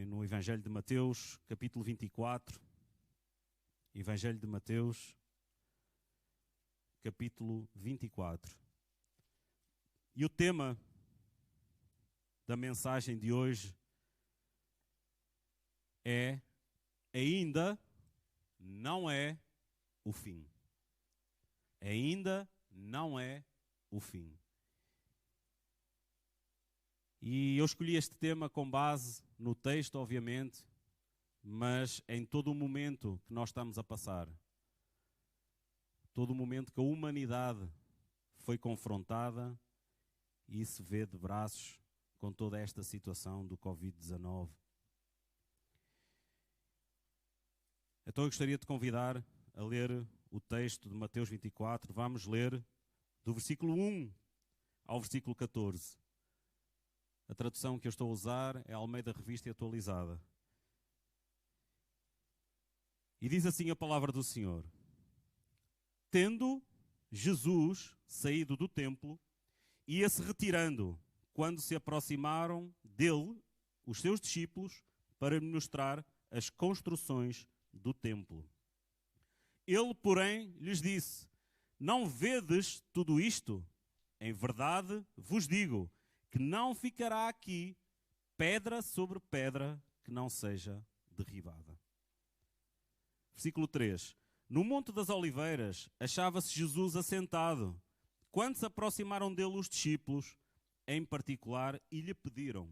no Evangelho de Mateus, capítulo 24. Evangelho de Mateus, capítulo 24. E o tema da mensagem de hoje é: ainda não é o fim. Ainda não é o fim. E eu escolhi este tema com base no texto, obviamente, mas em todo o momento que nós estamos a passar, todo o momento que a humanidade foi confrontada e se vê de braços com toda esta situação do Covid-19. Então eu gostaria de convidar a ler o texto de Mateus 24. Vamos ler do versículo 1 ao versículo 14. A tradução que eu estou a usar é a Almeida Revista e Atualizada. E diz assim a palavra do Senhor: Tendo Jesus saído do templo, ia-se retirando, quando se aproximaram dele os seus discípulos para lhe mostrar as construções do templo. Ele, porém, lhes disse: Não vedes tudo isto? Em verdade vos digo que não ficará aqui pedra sobre pedra que não seja derribada. Versículo 3. No Monte das Oliveiras achava-se Jesus assentado, quando se aproximaram dele os discípulos, em particular, e lhe pediram: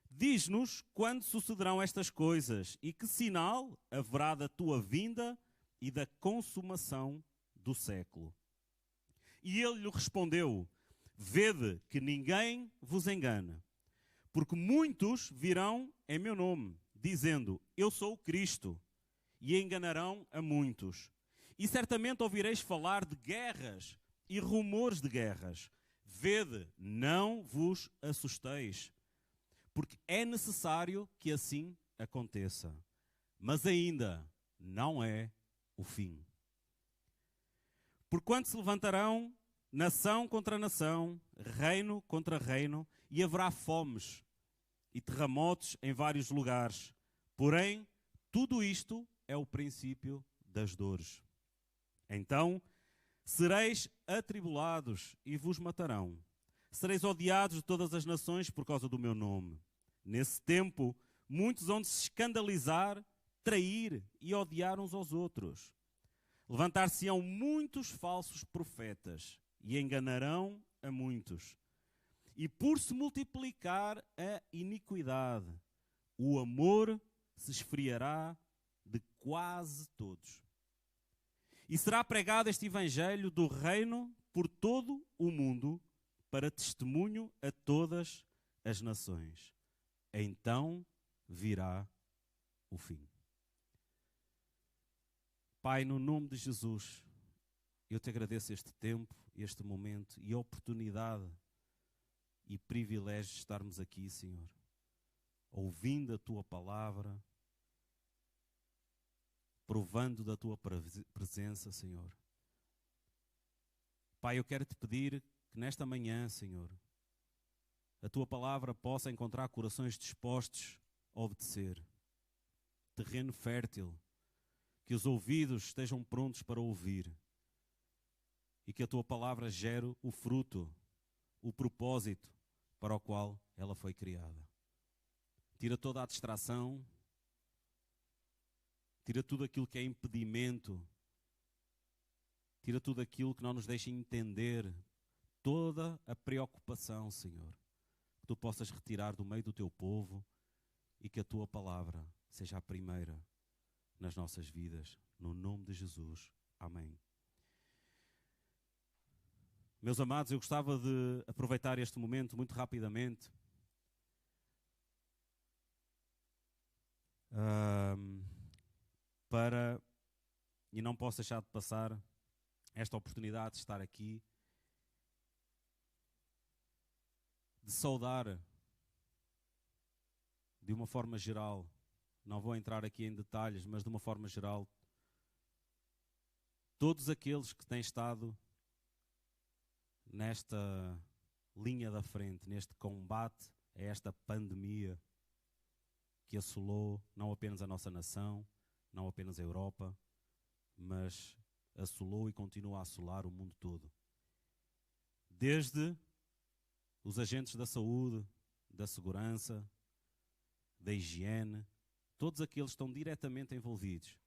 Diz-nos quando sucederão estas coisas e que sinal haverá da tua vinda e da consumação do século. E ele lhe respondeu: Vede que ninguém vos engane, porque muitos virão em meu nome, dizendo: Eu sou o Cristo, e enganarão a muitos. E certamente ouvireis falar de guerras e rumores de guerras. Vede, não vos assusteis, porque é necessário que assim aconteça. Mas ainda não é o fim. Porquanto se levantarão nação contra nação, reino contra reino, e haverá fomes e terremotos em vários lugares. Porém, tudo isto é o princípio das dores. Então sereis atribulados e vos matarão. Sereis odiados de todas as nações por causa do meu nome. Nesse tempo, muitos hão de se escandalizar, trair e odiar uns aos outros. Levantar-se-ão muitos falsos profetas e enganarão a muitos. E por se multiplicar a iniquidade, o amor se esfriará de quase todos. E será pregado este evangelho do reino por todo o mundo, para testemunho a todas as nações. Então virá o fim. Pai, no nome de Jesus, eu te agradeço este tempo, este momento e a oportunidade e privilégio de estarmos aqui, Senhor, ouvindo a tua palavra, provando da tua presença, Senhor. Pai, eu quero te pedir que nesta manhã, Senhor, a tua palavra possa encontrar corações dispostos a obedecer. Terreno fértil, que os ouvidos estejam prontos para ouvir e que a tua palavra gere o fruto, o propósito para o qual ela foi criada. Tira toda a distração, tira tudo aquilo que é impedimento, tira tudo aquilo que não nos deixa entender, toda a preocupação, Senhor, que tu possas retirar do meio do teu povo e que a tua palavra seja a primeira nas nossas vidas, no nome de Jesus. Amém. Meus amados, eu gostava de aproveitar este momento muito rapidamente para, e não posso deixar de passar esta oportunidade de estar aqui, de saudar de uma forma geral, não vou entrar aqui em detalhes, mas de uma forma geral, todos aqueles que têm estado nesta linha da frente, neste combate a esta pandemia, que assolou não apenas a nossa nação, não apenas a Europa, mas assolou e continua a assolar o mundo todo. Desde os agentes da saúde, da segurança, da higiene, todos aqueles estão diretamente envolvidos.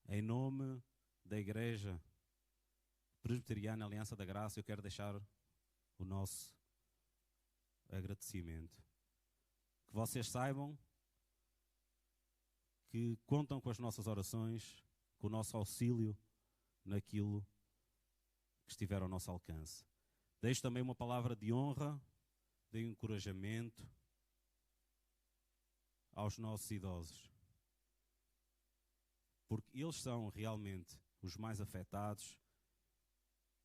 Em nome da Igreja Presbiteriana Aliança da Graça, eu quero deixar o nosso agradecimento. Que vocês saibam que contam com as nossas orações, com o nosso auxílio naquilo que estiver ao nosso alcance. Deixo também uma palavra de honra, de encorajamento aos nossos idosos. Porque eles são realmente os mais afetados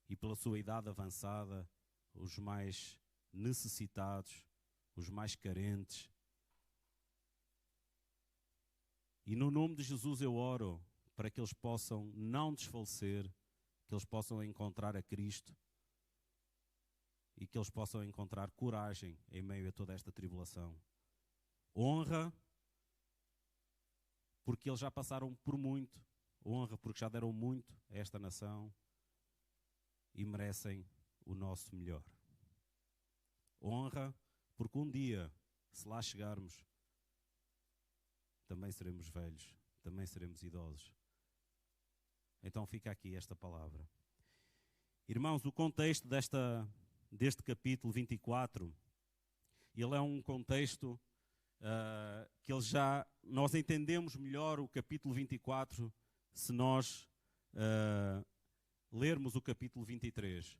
e, pela sua idade avançada, os mais necessitados, os mais carentes. E no nome de Jesus eu oro para que eles possam não desfalecer, que eles possam encontrar a Cristo e que eles possam encontrar coragem em meio a toda esta tribulação. Honra, porque eles já passaram por muito. Honra, porque já deram muito a esta nação e merecem o nosso melhor. Honra, porque um dia, se lá chegarmos, também seremos velhos, também seremos idosos. Então fica aqui esta palavra. Irmãos, o contexto deste capítulo 24, ele é um contexto que nós entendemos melhor o capítulo 24 se nós lermos o capítulo 23.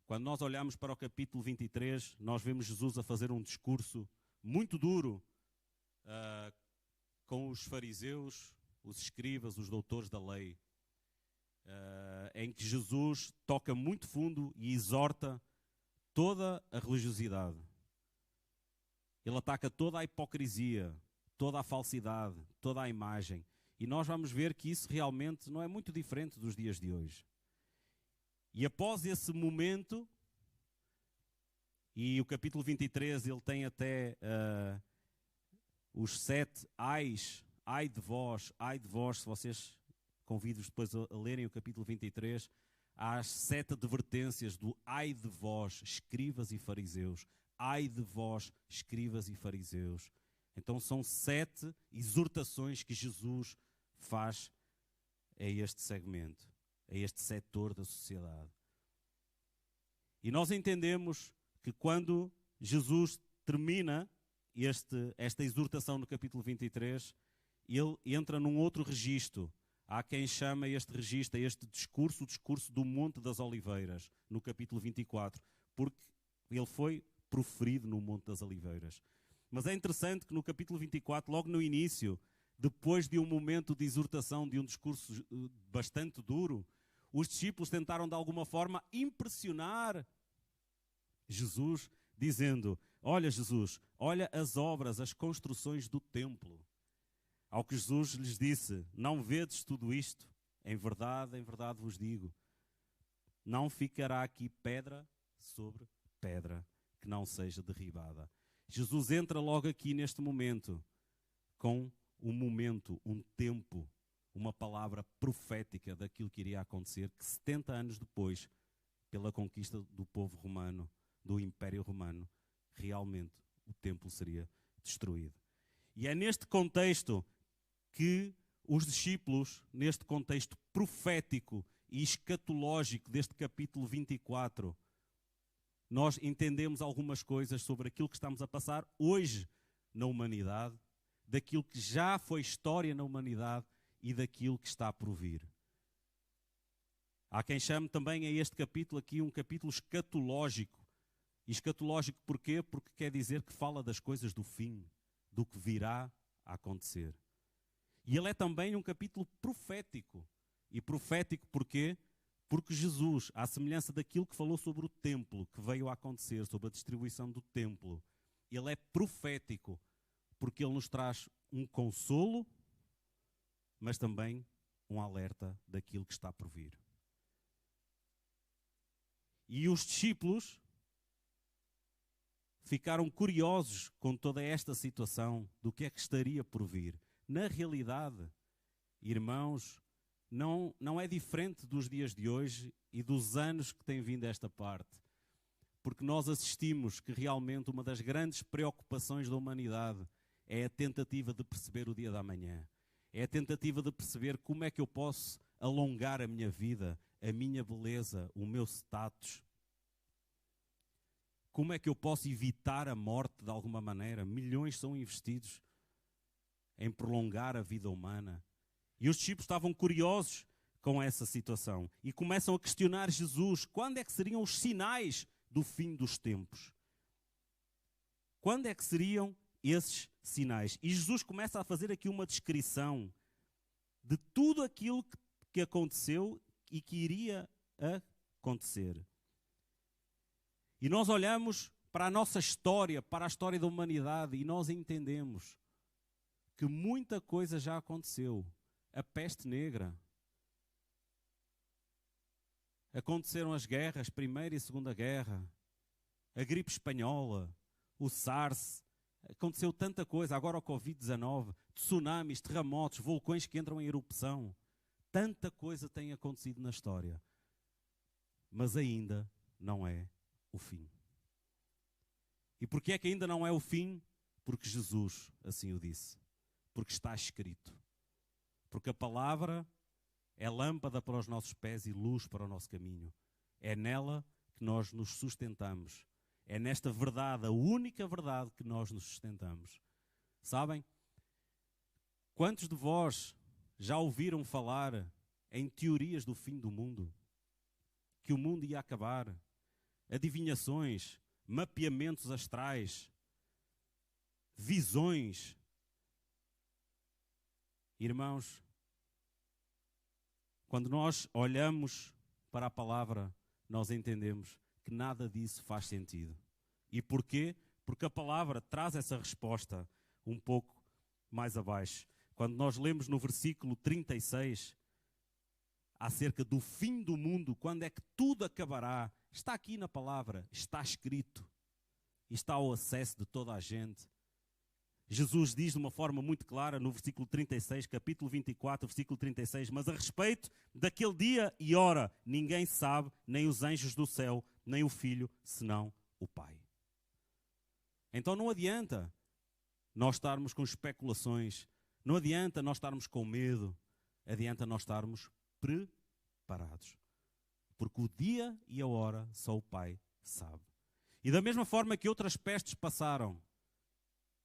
Quando nós olhamos para o capítulo 23, nós vemos Jesus a fazer um discurso muito duro com os fariseus, os escribas, os doutores da lei, em que Jesus toca muito fundo e exorta toda a religiosidade. Ele ataca toda a hipocrisia, toda a falsidade, toda a imagem. E nós vamos ver que isso realmente não é muito diferente dos dias de hoje. E após esse momento, e o capítulo 23, ele tem até os 7 ais, ai de vós, se vocês convido-vos depois a lerem o capítulo 23, há as 7 advertências do ai de vós, escribas e fariseus. Ai de vós, escribas e fariseus. Então são 7 exortações que Jesus faz a este segmento, a este setor da sociedade. E nós entendemos que quando Jesus termina esta exortação no capítulo 23, ele entra num outro registro. Há quem chama este registro, este discurso, o discurso do Monte das Oliveiras, no capítulo 24, porque ele foi proferido no Monte das Oliveiras. Mas é interessante que no capítulo 24, logo no início, depois de um momento de exortação, de um discurso bastante duro, os discípulos tentaram de alguma forma impressionar Jesus, dizendo: olha Jesus, olha as obras, as construções do templo. Ao que Jesus lhes disse: não vedes tudo isto? Em verdade vos digo, não ficará aqui pedra sobre pedra que não seja derribada. Jesus entra logo aqui neste momento com um momento, um tempo, uma palavra profética daquilo que iria acontecer, que 70 anos depois, pela conquista do povo romano, do Império Romano, realmente o templo seria destruído. E é neste contexto que os discípulos, neste contexto profético e escatológico deste capítulo 24, nós entendemos algumas coisas sobre aquilo que estamos a passar hoje na humanidade, daquilo que já foi história na humanidade e daquilo que está por vir. Há quem chame também a este capítulo aqui um capítulo escatológico. E escatológico porquê? Porque quer dizer que fala das coisas do fim, do que virá a acontecer. E ele é também um capítulo profético. E profético porquê? Porque Jesus, à semelhança daquilo que falou sobre o templo, que veio a acontecer, sobre a distribuição do templo, ele é profético, porque ele nos traz um consolo, mas também um alerta daquilo que está por vir. E os discípulos ficaram curiosos com toda esta situação do que é que estaria por vir. Na realidade, irmãos, não é diferente dos dias de hoje e dos anos que têm vindo a esta parte. Porque nós assistimos que realmente uma das grandes preocupações da humanidade é a tentativa de perceber o dia da manhã. É a tentativa de perceber como é que eu posso alongar a minha vida, a minha beleza, o meu status. Como é que eu posso evitar a morte de alguma maneira? Milhões são investidos em prolongar a vida humana. E os discípulos estavam curiosos com essa situação e começam a questionar Jesus. Quando é que seriam os sinais do fim dos tempos? Quando é que seriam esses sinais? E Jesus começa a fazer aqui uma descrição de tudo aquilo que aconteceu e que iria acontecer. E nós olhamos para a nossa história, para a história da humanidade, e nós entendemos que muita coisa já aconteceu. A peste negra. Aconteceram as guerras, Primeira e Segunda Guerra, a gripe espanhola, o SARS, aconteceu tanta coisa, agora o Covid-19, tsunamis, terremotos, vulcões que entram em erupção. Tanta coisa tem acontecido na história. Mas ainda não é o fim. E porquê é que ainda não é o fim? Porque Jesus assim o disse. Porque está escrito. Porque a palavra é lâmpada para os nossos pés e luz para o nosso caminho. É nela que nós nos sustentamos. É nesta verdade, a única verdade que nós nos sustentamos. Sabem? Quantos de vós já ouviram falar em teorias do fim do mundo? Que o mundo ia acabar? Adivinhações, mapeamentos astrais, visões. Irmãos, quando nós olhamos para a palavra, nós entendemos que nada disso faz sentido. E porquê? Porque a palavra traz essa resposta um pouco mais abaixo. Quando nós lemos no versículo 36, acerca do fim do mundo, quando é que tudo acabará, está aqui na palavra, está escrito. E está ao acesso de toda a gente. Jesus diz de uma forma muito clara no versículo 36, capítulo 24, versículo 36, mas a respeito daquele dia e hora, ninguém sabe, nem os anjos do céu, nem o Filho, senão o Pai. Então não adianta nós estarmos com especulações, não adianta nós estarmos com medo, adianta nós estarmos preparados. Porque o dia e a hora só o Pai sabe. E da mesma forma que outras pestes passaram,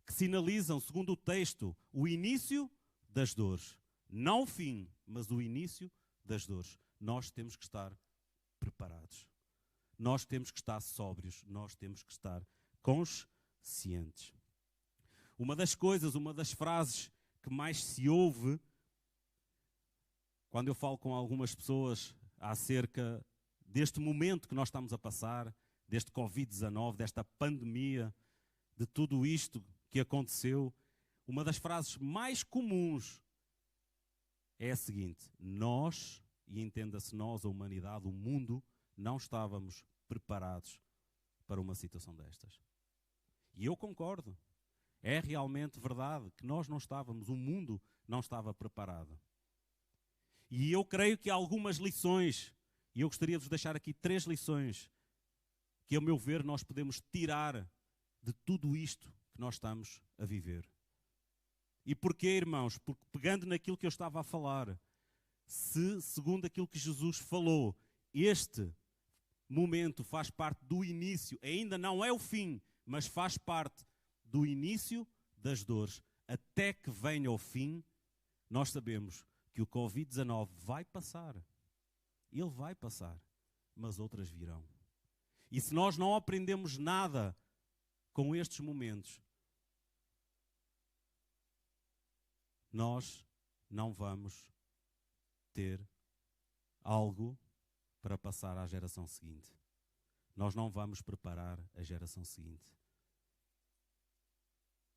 que sinalizam, segundo o texto, o início das dores. Não o fim, mas o início das dores. Nós temos que estar preparados. Nós temos que estar sóbrios. Nós temos que estar conscientes. Uma das coisas, uma das frases que mais se ouve, quando eu falo com algumas pessoas acerca deste momento que nós estamos a passar, deste Covid-19, desta pandemia, de tudo isto que aconteceu, uma das frases mais comuns é a seguinte: nós, e entenda-se nós, a humanidade, o mundo, não estávamos preparados para uma situação destas. E eu concordo. É realmente verdade que nós não estávamos, o mundo não estava preparado. E eu creio que há algumas lições, e eu gostaria de vos deixar aqui 3 lições, que, a meu ver, nós podemos tirar de tudo isto que nós estamos a viver. E porquê, irmãos? Porque pegando naquilo que eu estava a falar, se, segundo aquilo que Jesus falou, este momento faz parte do início, ainda não é o fim, mas faz parte do início das dores, até que venha o fim, nós sabemos que o Covid-19 vai passar. Ele vai passar, mas outras virão. E se nós não aprendemos nada com estes momentos, nós não vamos ter algo para passar à geração seguinte. Nós não vamos preparar a geração seguinte.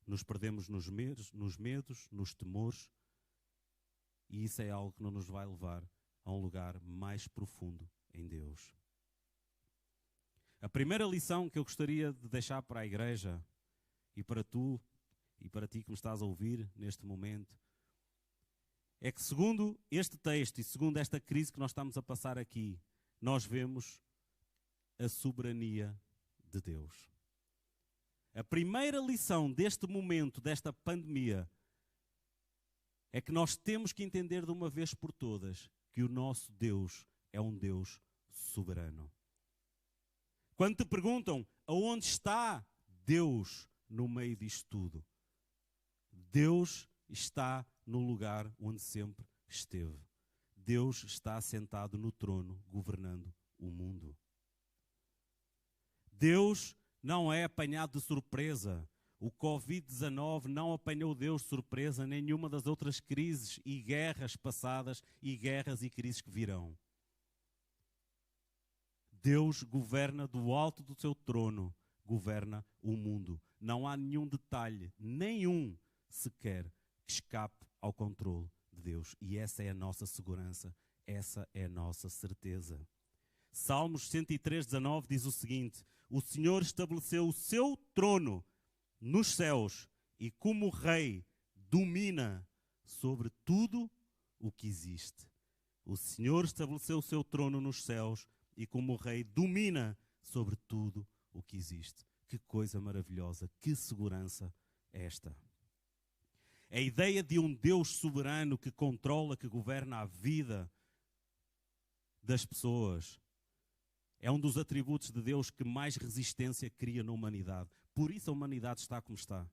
Nos perdemos nos medos, nos temores, e isso é algo que não nos vai levar a um lugar mais profundo em Deus. A primeira lição que eu gostaria de deixar para a igreja e para tu e para ti que me estás a ouvir neste momento é que, segundo este texto e segundo esta crise que nós estamos a passar aqui, nós vemos a soberania de Deus. A primeira lição deste momento, desta pandemia, é que nós temos que entender de uma vez por todas que o nosso Deus é um Deus soberano. Quando te perguntam aonde está Deus no meio disto tudo, Deus está no lugar onde sempre esteve. Deus está sentado no trono, governando o mundo. Deus não é apanhado de surpresa. O Covid-19 não apanhou Deus de surpresa, nem nenhuma das outras crises e guerras passadas e guerras e crises que virão. Deus governa do alto do seu trono, governa o mundo. Não há nenhum detalhe, nenhum sequer, que escape ao controle de Deus. E essa é a nossa segurança, essa é a nossa certeza. Salmos 103:19 diz o seguinte: o Senhor estabeleceu o seu trono nos céus e como rei domina sobre tudo o que existe. O Senhor estabeleceu o seu trono nos céus e como rei domina sobre tudo o que existe. Que coisa maravilhosa, que segurança esta. A ideia de um Deus soberano que controla, que governa a vida das pessoas é um dos atributos de Deus que mais resistência cria na humanidade. Por isso a humanidade está como está.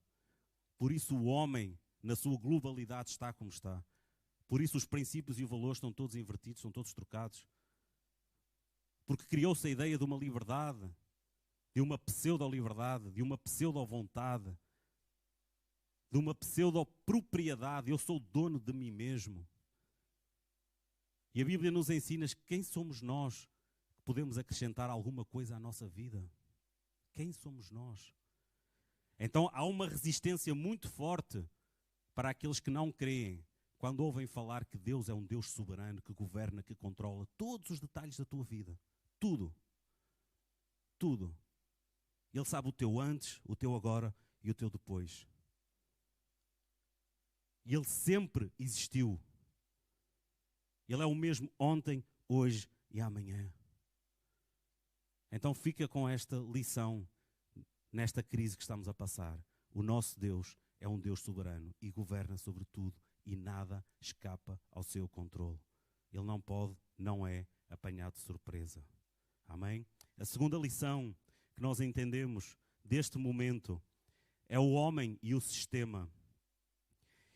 Por isso o homem, na sua globalidade, está como está. Por isso os princípios e os valores estão todos invertidos, estão todos trocados. Porque criou-se a ideia de uma liberdade, de uma pseudo-liberdade, de uma pseudo-vontade, de uma pseudo-propriedade. Eu sou dono de mim mesmo. E a Bíblia nos ensina quem somos nós que podemos acrescentar alguma coisa à nossa vida. Quem somos nós? Então há uma resistência muito forte para aqueles que não creem quando ouvem falar que Deus é um Deus soberano, que governa, que controla todos os detalhes da tua vida. Tudo. Tudo. Ele sabe o teu antes, o teu agora e o teu depois. E Ele sempre existiu. Ele é o mesmo ontem, hoje e amanhã. Então fica com esta lição nesta crise que estamos a passar. O nosso Deus é um Deus soberano e governa sobre tudo e nada escapa ao seu controle. Ele não pode, não é apanhado de surpresa. Amém? A segunda lição que nós entendemos deste momento é o homem e o sistema.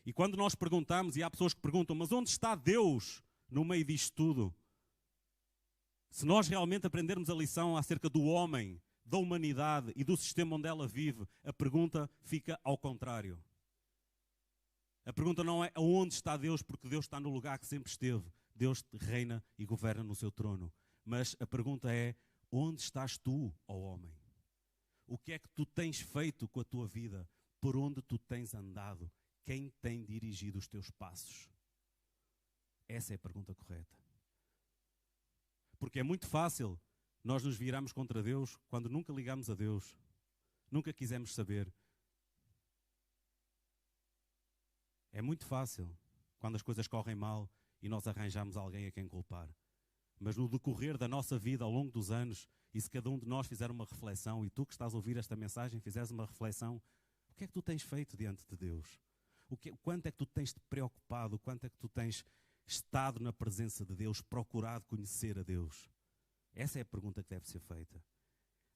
E quando nós perguntamos, e há pessoas que perguntam, mas onde está Deus no meio disto tudo? Se nós realmente aprendermos a lição acerca do homem, da humanidade e do sistema onde ela vive, a pergunta fica ao contrário. A pergunta não é aonde está Deus, porque Deus está no lugar que sempre esteve. Deus reina e governa no seu trono. Mas a pergunta é, onde estás tu, ó homem? O que é que tu tens feito com a tua vida? Por onde tu tens andado? Quem tem dirigido os teus passos? Essa é a pergunta correta. Porque é muito fácil nós nos virarmos contra Deus quando nunca ligamos a Deus. Nunca quisemos saber. É muito fácil quando as coisas correm mal e nós arranjamos alguém a quem culpar. Mas no decorrer da nossa vida, ao longo dos anos, e se cada um de nós fizer uma reflexão, e tu que estás a ouvir esta mensagem fizeres uma reflexão, o que é que tu tens feito diante de Deus? Quanto é que tu tens te preocupado? Quanto é que tu tens estado na presença de Deus, procurado conhecer a Deus? Essa é a pergunta que deve ser feita.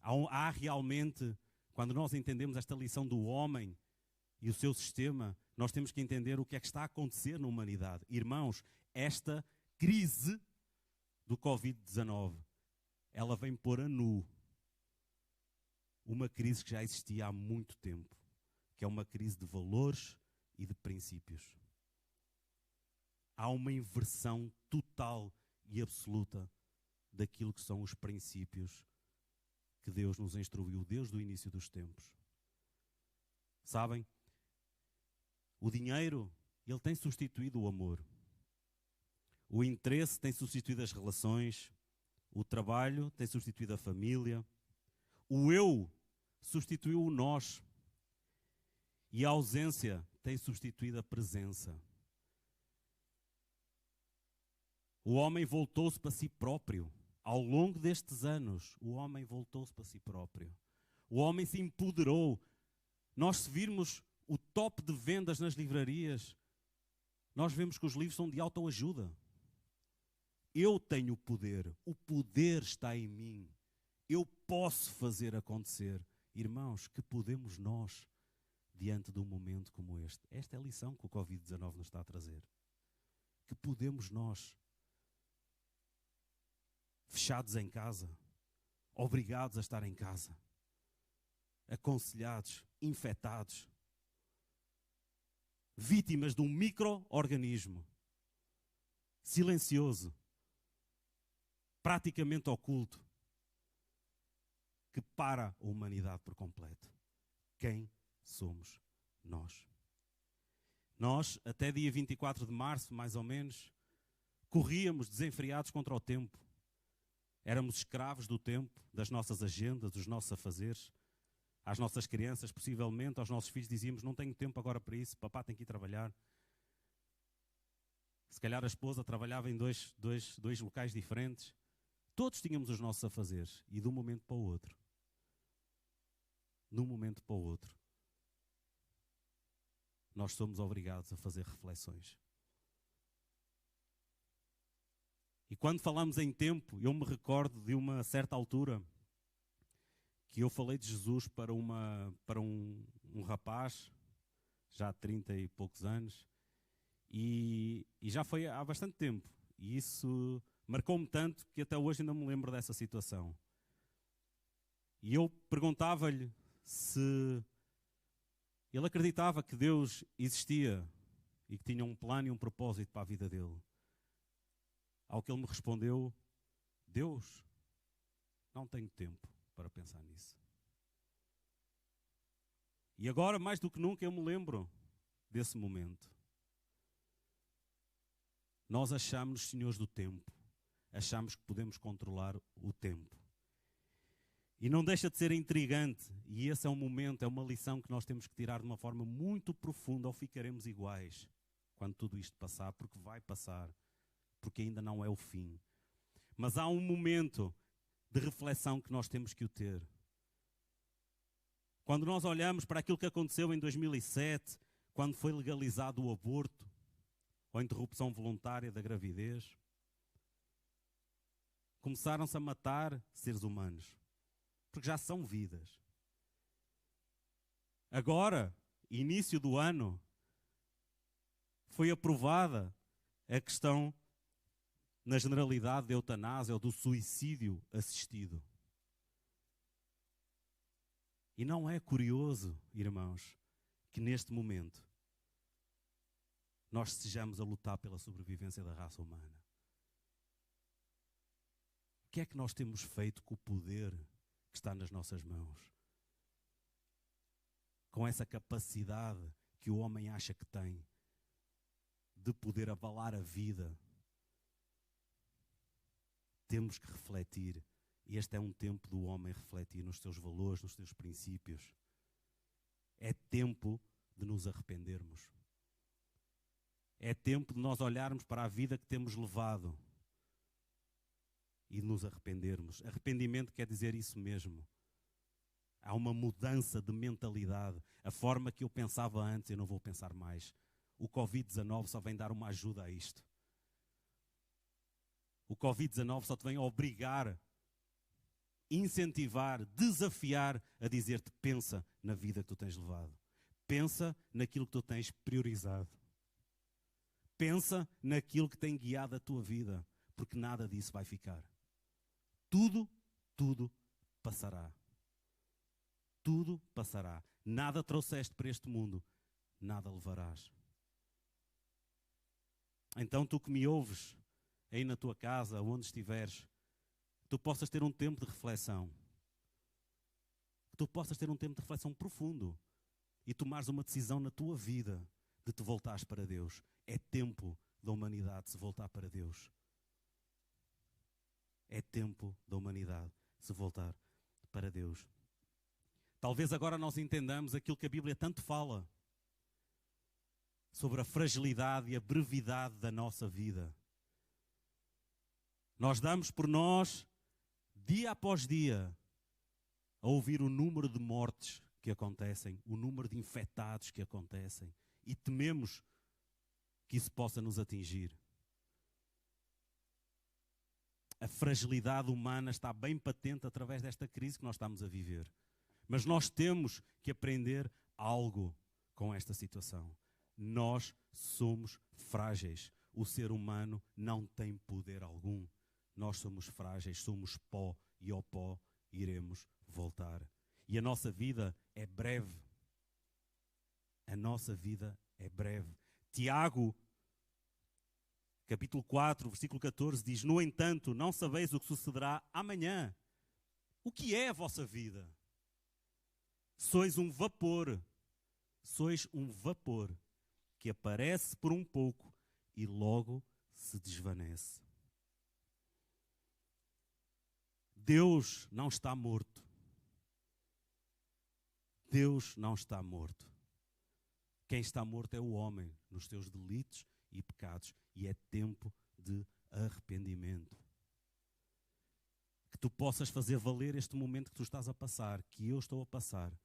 Há realmente, quando nós entendemos esta lição do homem e o seu sistema, nós temos que entender o que é que está a acontecer na humanidade. Irmãos, esta crise do Covid-19, ela vem pôr a nu uma crise que já existia há muito tempo, que é uma crise de valores e de princípios. Há uma inversão total e absoluta daquilo que são os princípios que Deus nos instruiu desde o início dos tempos. Sabem? O dinheiro, ele tem substituído o amor. O interesse tem substituído as relações. O trabalho tem substituído a família. O eu substituiu o nós. E a ausência tem substituído a presença. O homem voltou-se para si próprio. Ao longo destes anos, o homem voltou-se para si próprio. O homem se empoderou. Nós, se virmos o top de vendas nas livrarias, nós vemos que os livros são de autoajuda. Eu tenho o poder está em mim. Eu posso fazer acontecer. Irmãos, que podemos nós diante de um momento como este? Esta é a lição que o Covid-19 nos está a trazer. Que podemos nós, fechados em casa, obrigados a estar em casa, aconselhados, infectados, vítimas de um micro-organismo silencioso, praticamente oculto, que para a humanidade por completo. Quem somos nós? Nós, até dia 24 de março, mais ou menos, corríamos desenfreados contra o tempo. Éramos escravos do tempo, das nossas agendas, dos nossos afazeres. Às nossas crianças, possivelmente, aos nossos filhos, dizíamos: não tenho tempo agora para isso, papá tem que ir trabalhar. Se calhar a esposa trabalhava em dois locais diferentes. Todos tínhamos os nossos afazeres. E de um momento para o outro, nós somos obrigados a fazer reflexões. E quando falamos em tempo, eu me recordo de uma certa altura que eu falei de Jesus para um rapaz, já há 30 e poucos anos, e já foi há bastante tempo. E isso marcou-me tanto que até hoje ainda me lembro dessa situação. E eu perguntava-lhe se ele acreditava que Deus existia e que tinha um plano e um propósito para a vida dele. Ao que ele me respondeu: Deus, não tenho tempo para pensar nisso. E agora, mais do que nunca, eu me lembro desse momento. Nós achamos-nos senhores do tempo. Achamos que podemos controlar o tempo. E não deixa de ser intrigante. E esse é um momento, é uma lição que nós temos que tirar de uma forma muito profunda, ou ficaremos iguais quando tudo isto passar, porque vai passar. Porque ainda não é o fim. Mas há um momento de reflexão que nós temos que o ter. Quando nós olhamos para aquilo que aconteceu em 2007, quando foi legalizado o aborto, ou a interrupção voluntária da gravidez, começaram-se a matar seres humanos, porque já são vidas. Agora, início do ano, foi aprovada a questão, na generalidade, da eutanásia ou do suicídio assistido. E não é curioso, irmãos, que neste momento nós estejamos a lutar pela sobrevivência da raça humana? O que é que nós temos feito com o poder que está nas nossas mãos? Com essa capacidade que o homem acha que tem de poder abalar a vida. Temos que refletir. Este é um tempo do homem refletir nos seus valores, nos seus princípios. É tempo de nos arrependermos. É tempo de nós olharmos para a vida que temos levado e nos arrependermos. Arrependimento quer dizer isso mesmo. Há uma mudança de mentalidade. A forma que eu pensava antes, eu não vou pensar mais. O Covid-19 só vem dar uma ajuda a isto. O Covid-19 só te vem obrigar, incentivar, desafiar a dizer-te: pensa na vida que tu tens levado. Pensa naquilo que tu tens priorizado. Pensa naquilo que tem guiado a tua vida, porque nada disso vai ficar. Tudo passará. Tudo passará. Nada trouxeste para este mundo, nada levarás. Então tu que me ouves aí na tua casa, onde estiveres, que tu possas ter um tempo de reflexão. Que tu possas ter um tempo de reflexão profundo e tomares uma decisão na tua vida de te voltares para Deus. É tempo da humanidade se voltar para Deus. É tempo da humanidade se voltar para Deus. Talvez agora nós entendamos aquilo que a Bíblia tanto fala sobre a fragilidade e a brevidade da nossa vida. Nós damos por nós, dia após dia, a ouvir o número de mortes que acontecem, o número de infectados que acontecem, e tememos que isso possa nos atingir. A fragilidade humana está bem patente através desta crise que nós estamos a viver. Mas nós temos que aprender algo com esta situação. Nós somos frágeis. O ser humano não tem poder algum. Nós somos frágeis, somos pó e ao pó iremos voltar. E a nossa vida é breve. A nossa vida é breve. Tiago, capítulo 4, versículo 14, diz: no entanto, não sabeis o que sucederá amanhã. O que é a vossa vida? Sois um vapor que aparece por um pouco e logo se desvanece. Deus não está morto. Deus não está morto. Quem está morto é o homem, nos seus delitos e pecados, e é tempo de arrependimento. Que tu possas fazer valer este momento que tu estás a passar, que eu estou a passar,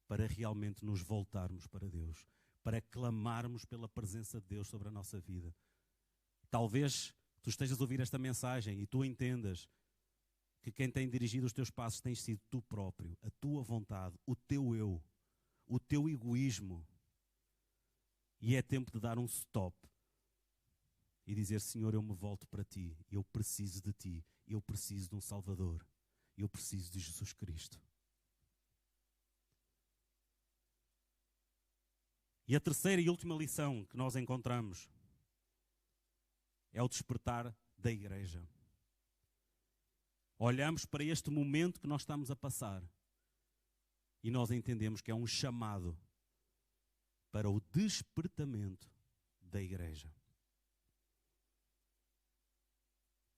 para realmente nos voltarmos para Deus, para clamarmos pela presença de Deus sobre a nossa vida. Talvez tu estejas a ouvir esta mensagem e tu entendas que quem tem dirigido os teus passos tens sido tu próprio, a tua vontade, o teu eu, o teu egoísmo. E é tempo de dar um stop e dizer: Senhor, eu me volto para ti, eu preciso de ti, eu preciso de um Salvador, eu preciso de Jesus Cristo. E a terceira e última lição que nós encontramos é o despertar da igreja. Olhamos para este momento que nós estamos a passar e nós entendemos que é um chamado para o despertamento da igreja.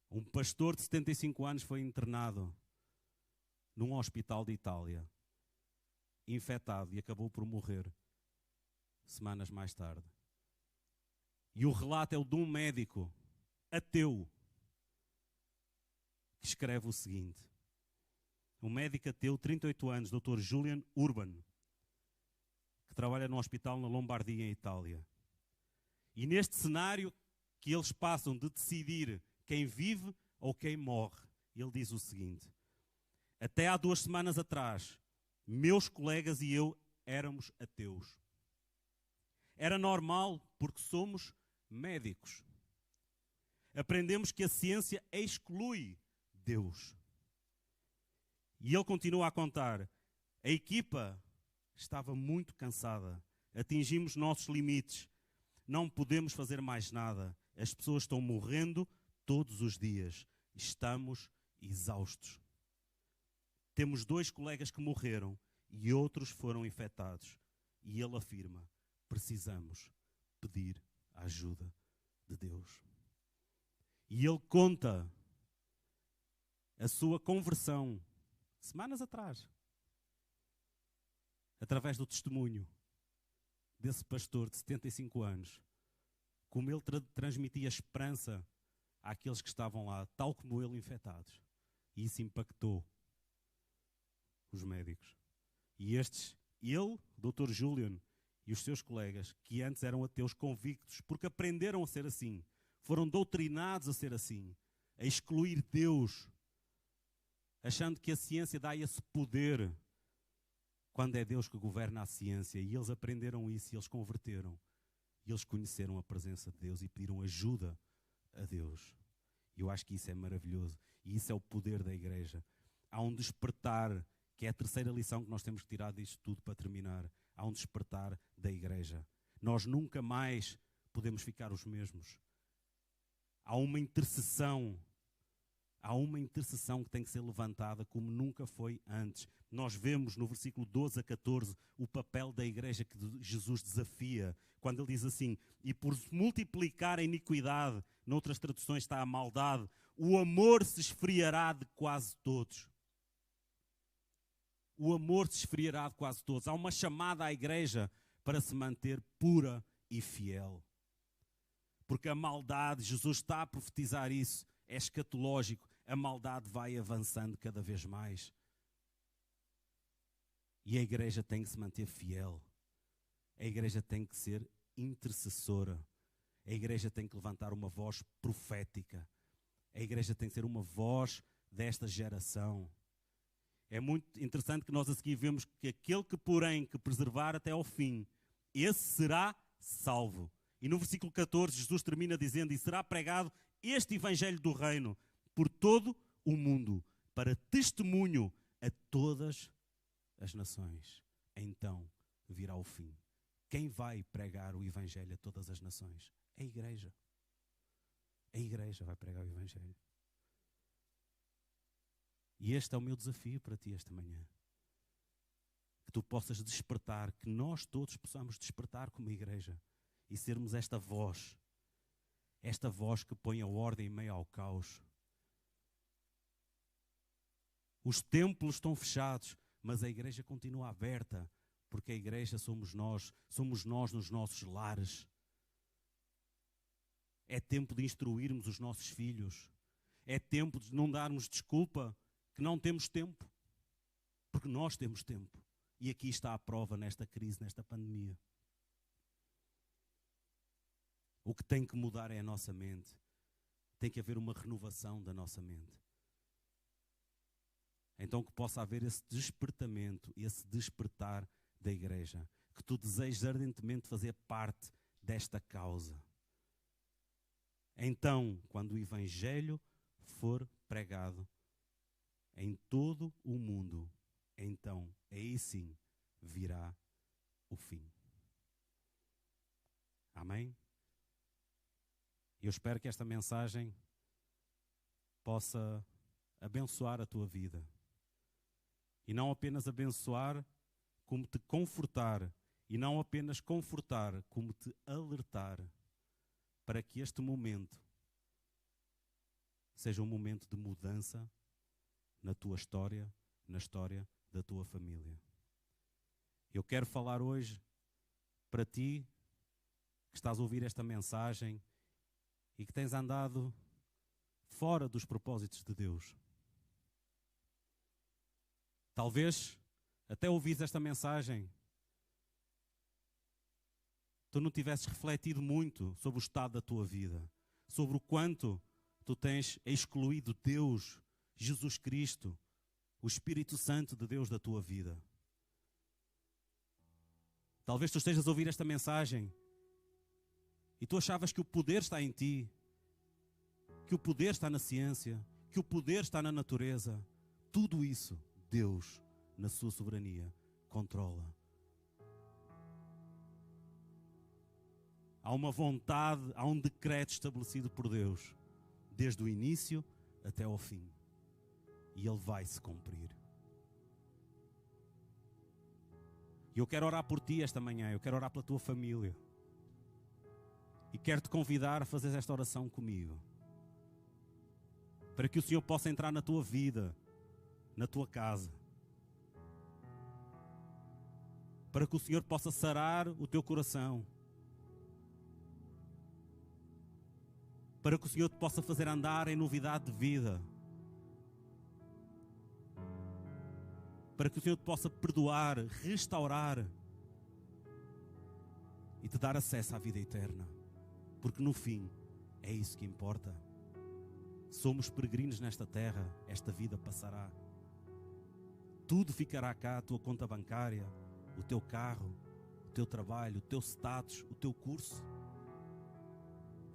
Um pastor de 75 anos foi internado num hospital de Itália, infectado, e acabou por morrer semanas mais tarde. E o relato é o de um médico ateu que escreve o seguinte. Um médico ateu, 38 anos, Dr. Julian Urban, que trabalha num hospital na Lombardia, em Itália. E neste cenário que eles passam de decidir quem vive ou quem morre, ele diz o seguinte: até há 2 semanas atrás, meus colegas e eu éramos ateus. Era normal porque somos médicos. Aprendemos que a ciência exclui Deus. E ele continua a contar: a equipa estava muito cansada. Atingimos nossos limites. Não podemos fazer mais nada. As pessoas estão morrendo todos os dias. Estamos exaustos. Temos 2 colegas que morreram e outros foram infectados. E ele afirma: precisamos pedir a ajuda de Deus. E ele conta a sua conversão semanas atrás, através do testemunho desse pastor de 75 anos, como ele transmitia esperança àqueles que estavam lá, tal como ele, infectados. E isso impactou os médicos. E ele, Dr. Julian, e os seus colegas, que antes eram ateus convictos, porque aprenderam a ser assim, foram doutrinados a ser assim, a excluir Deus, achando que a ciência dá esse poder, quando é Deus que governa a ciência. E eles aprenderam isso e eles converteram. E eles conheceram a presença de Deus e pediram ajuda a Deus. E eu acho que isso é maravilhoso. E isso é o poder da igreja. Há um despertar, que é a terceira lição que nós temos que tirar disto tudo para terminar. Há um despertar da igreja. Nós nunca mais podemos ficar os mesmos. Há uma intercessão que tem que ser levantada como nunca foi antes. Nós vemos no versículo 12 a 14 o papel da igreja que Jesus desafia, quando ele diz assim: e por se multiplicar a iniquidade, noutras traduções está a maldade, o amor se esfriará de quase todos. o amor se esfriará de quase todos. Há uma chamada à igreja para se manter pura e fiel. Porque a maldade, Jesus está a profetizar isso, é escatológico, a maldade vai avançando cada vez mais. E a igreja tem que se manter fiel. A igreja tem que ser intercessora. A igreja tem que levantar uma voz profética. A igreja tem que ser uma voz desta geração. É muito interessante que nós a seguir vemos que aquele que, porém, que preservar até ao fim, esse será salvo. E no versículo 14, Jesus termina dizendo: e será pregado este evangelho do reino por todo o mundo, para testemunho a todas as nações. Então virá o fim. Quem vai pregar o evangelho a todas as nações? A igreja. A igreja vai pregar o evangelho. E este é o meu desafio para ti esta manhã. Que tu possas despertar, que nós todos possamos despertar como igreja e sermos esta voz que põe a ordem em meio ao caos. Os templos estão fechados, mas a igreja continua aberta, porque a igreja somos nós nos nossos lares. É tempo de instruirmos os nossos filhos. É tempo de não darmos desculpa que não temos tempo, porque nós temos tempo. E aqui está a prova nesta crise, nesta pandemia. O que tem que mudar é a nossa mente. Tem que haver uma renovação da nossa mente. Então que possa haver esse despertamento, esse despertar da igreja. Que tu desejes ardentemente fazer parte desta causa. Então, quando o evangelho for pregado em todo o mundo, então aí sim virá o fim. Amém? Eu espero que esta mensagem possa abençoar a tua vida. E não apenas abençoar, como te confortar. E não apenas confortar, como te alertar. Para que este momento seja um momento de mudança na tua história, na história da tua família. Eu quero falar hoje para ti que estás a ouvir esta mensagem e que tens andado fora dos propósitos de Deus. Talvez até ouvires esta mensagem, tu não tivesses refletido muito sobre o estado da tua vida, sobre o quanto tu tens excluído Deus, Jesus Cristo, o Espírito Santo de Deus da tua vida. Talvez tu estejas a ouvir esta mensagem e tu achavas que o poder está em ti, que o poder está na ciência, que o poder está na natureza. Tudo isso, Deus, na sua soberania, controla. Há uma vontade, há um decreto estabelecido por Deus, desde o início até ao fim. E ele vai se cumprir. E eu quero orar por ti esta manhã, eu quero orar pela tua família. E quero te convidar a fazer esta oração comigo. Para que o Senhor possa entrar na tua vida, na tua casa. Para que o Senhor possa sarar o teu coração. Para que o Senhor te possa fazer andar em novidade de vida. Para que o Senhor te possa perdoar, restaurar e te dar acesso à vida eterna. Porque no fim é isso que importa. Somos peregrinos nesta terra, esta vida passará. Tudo ficará cá, a tua conta bancária, o teu carro, o teu trabalho, o teu status, o teu curso,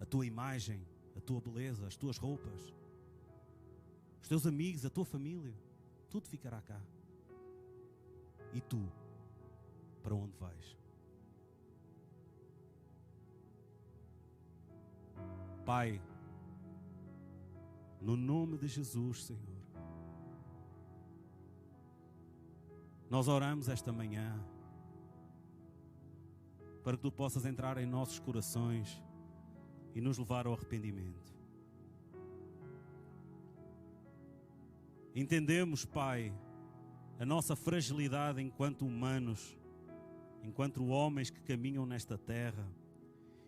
a tua imagem, a tua beleza, as tuas roupas, os teus amigos, a tua família. Tudo ficará cá. E tu, para onde vais? Pai, no nome de Jesus, Senhor, nós oramos esta manhã para que tu possas entrar em nossos corações e nos levar ao arrependimento. Entendemos, Pai, a nossa fragilidade enquanto humanos, enquanto homens que caminham nesta terra.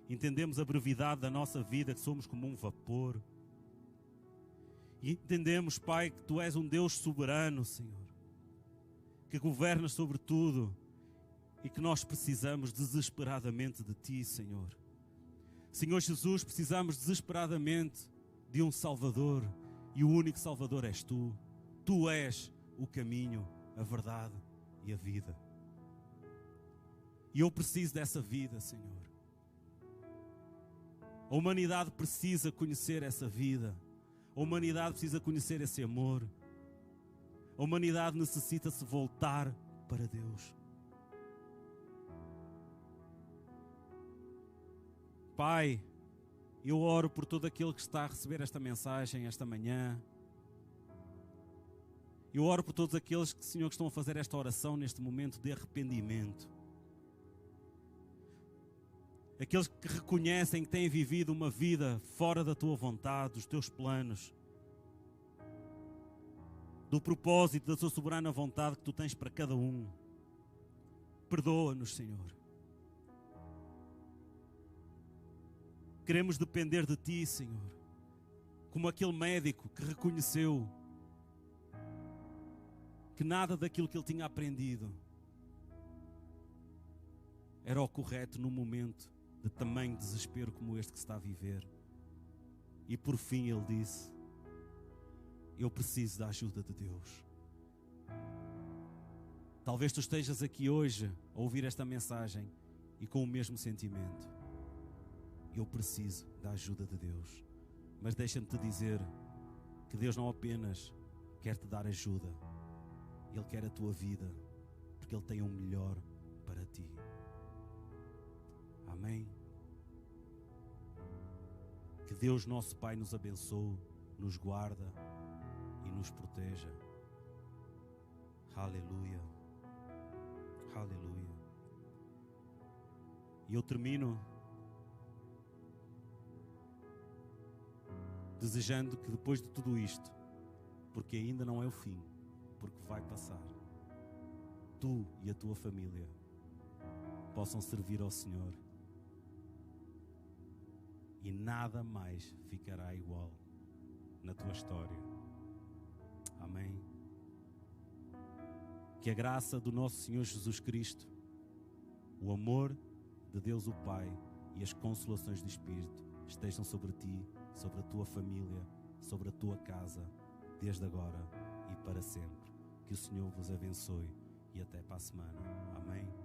Entendemos a brevidade da nossa vida, que somos como um vapor. E entendemos, Pai, que Tu és um Deus soberano, Senhor, que governas sobre tudo e que nós precisamos desesperadamente de Ti, Senhor. Senhor Jesus, precisamos desesperadamente de um Salvador, e o único Salvador és Tu. Tu és o caminho, a verdade e a vida. E eu preciso dessa vida, Senhor. A humanidade precisa conhecer essa vida. A humanidade precisa conhecer esse amor. A humanidade necessita se voltar para Deus. Pai, eu oro por todo aquele que está a receber esta mensagem esta manhã. Eu oro por todos aqueles que, Senhor, que estão a fazer esta oração neste momento de arrependimento. Aqueles que reconhecem que têm vivido uma vida fora da Tua vontade, dos Teus planos, do propósito da Tua soberana vontade que Tu tens para cada um. Perdoa-nos, Senhor. Queremos depender de Ti, Senhor, como aquele médico que reconheceu que nada daquilo que ele tinha aprendido era o correto num momento de tamanho desespero como este que se está a viver. E por fim ele disse: eu preciso da ajuda de Deus. Talvez tu estejas aqui hoje a ouvir esta mensagem e com o mesmo sentimento. Eu preciso da ajuda de Deus. Mas deixa-me te dizer que Deus não apenas quer te dar ajuda, Ele quer a tua vida, porque Ele tem o melhor para ti. Amém? Que Deus nosso Pai nos abençoe, nos guarda e nos proteja. Aleluia. Aleluia. E eu termino desejando que depois de tudo isto, porque ainda não é o fim, porque vai passar, tu e a tua família possam servir ao Senhor e nada mais ficará igual na tua história. Amém? Que a graça do nosso Senhor Jesus Cristo, o amor de Deus o Pai e as consolações do Espírito estejam sobre ti, sobre a tua família, sobre a tua casa, desde agora e para sempre. Que o Senhor vos abençoe e até para a semana. Amém?